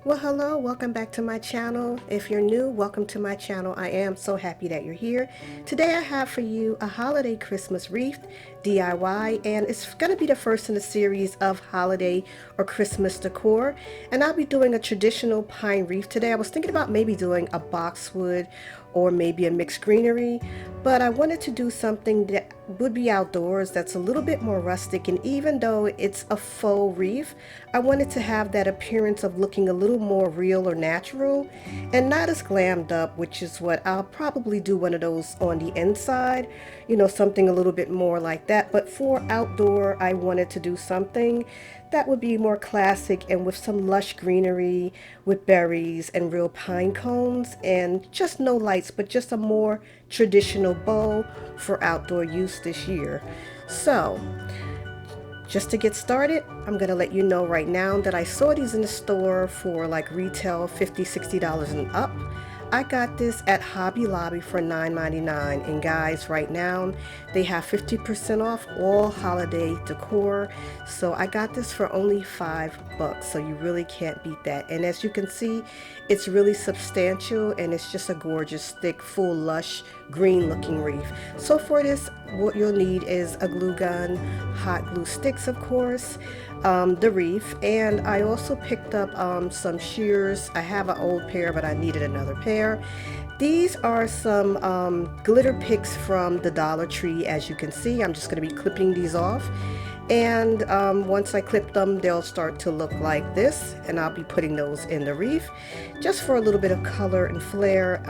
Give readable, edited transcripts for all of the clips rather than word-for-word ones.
Well, hello, welcome back to my channel. If you're new, welcome to my channel. I am so happy that you're here. Today I have for you a holiday Christmas wreath DIY, and it's going to be the first in a series of holiday or Christmas decor. And I'll be doing a traditional pine wreath today. I was thinking about maybe doing a boxwood or maybe a mixed greenery, but I wanted to do something that would be outdoors that's a little bit more rustic, and even though it's a faux wreath, I wanted to have that appearance of looking a little more real or natural and not as glammed up, which is what I'll probably do one of those on the inside, something a little bit more like that. But for outdoor, I wanted to do something that would be more classic and with some lush greenery with berries and real pine cones and just no lights, but just a more traditional bow for outdoor use this year. So just to get started, I'm going to let you know right now that I saw these in the store for like retail $50-$60 and up. I got this at Hobby Lobby for $9.99, and guys, right now they have 50% off all holiday decor, so I got this for only $5, so you really can't beat that. And as you can see, it's really substantial and it's just a gorgeous thick full lush green looking wreath. So for this, what you'll need is a glue gun, hot glue sticks of course, the wreath, and I also picked up some shears. I have an old pair but I needed another pair. These are some glitter picks from the Dollar Tree. As you can see, I'm just going to be clipping these off, and once I clip them they'll start to look like this, and I'll be putting those in the wreath just for a little bit of color and flair,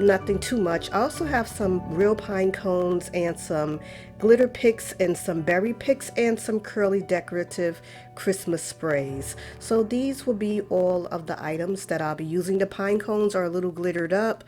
nothing too much. I also have some real pine cones and some glitter picks and some berry picks and some curly decorative Christmas sprays. So these will be all of the items that I'll be using. The pine cones are a little glittered up.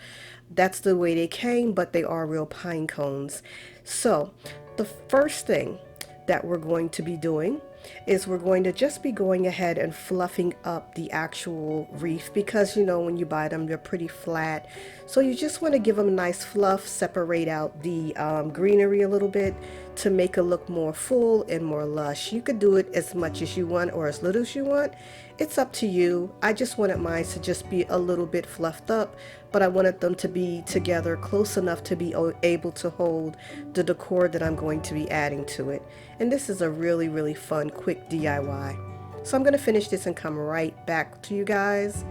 That's the way they came, but they are real pine cones. So the first thing that we're going to be doing is we're going to just be going ahead and fluffing up the actual wreath, because when you buy them they're pretty flat, so you just want to give them a nice fluff, separate out the greenery a little bit to make it look more full and more lush. You could do it as much as you want or as little as you want. It's up to you. I just wanted mine to just be a little bit fluffed up, but I wanted them to be together close enough to be able to hold the decor that I'm going to be adding to it. And this is a really fun quick DIY. So I'm going to finish this and come right back to you guys.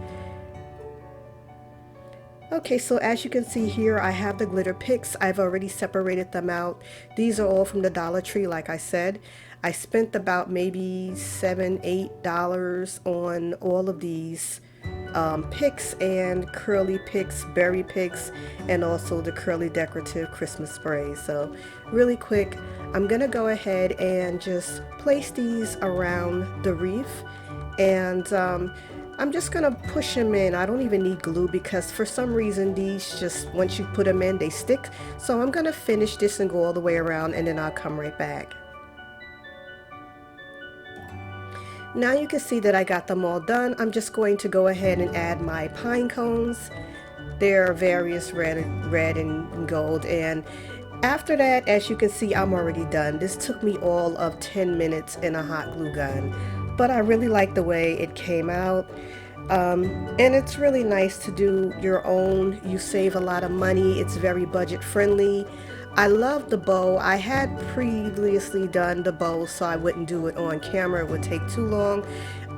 Okay, so as you can see here, I have the glitter picks. I've already separated them out. These are all from the Dollar Tree, like I said. I spent about maybe $7-8 on all of these picks and curly picks, berry picks, and also the curly decorative Christmas sprays. So really quick, I'm gonna go ahead and just place these around the wreath, and I'm just gonna push them in. I don't even need glue because for some reason these just, once you put them in, they stick. So I'm gonna finish this and go all the way around, and then I'll come right back. Now you can see that I got them all done. I'm just going to go ahead and add my pine cones. They're various red and gold, and after that, as you can see, I'm already done. This took me all of 10 minutes in a hot glue gun, but I really like the way it came out. And it's really nice to do your own. You save a lot of money. It's very budget friendly. I love the bow. I had previously done the bow so I wouldn't do it on camera. It would take too long.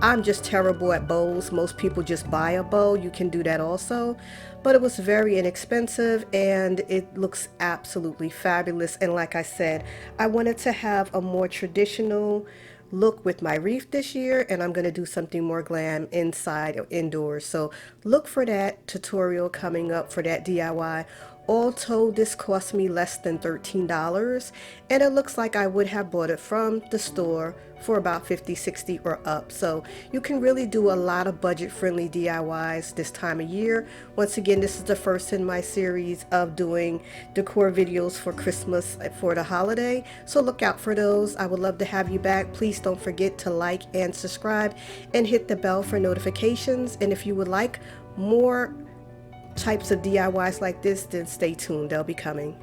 I'm just terrible at bows. Most people just buy a bow. You can do that also. But it was very inexpensive and it looks absolutely fabulous. And like I said, I wanted to have a more traditional look with my wreath this year, and I'm going to do something more glam inside or indoors. So look for that tutorial coming up for that DIY. All told, this cost me less than $13, and it looks like I would have bought it from the store for about $50-$60 or up. So you can really do a lot of budget-friendly DIYs this time of year. Once again, this is the first in my series of doing decor videos for Christmas for the holiday, so look out for those. I would love to have you back. Please don't forget to like and subscribe and hit the bell for notifications. And if you would like more types of DIYs like this, then stay tuned. They'll be coming.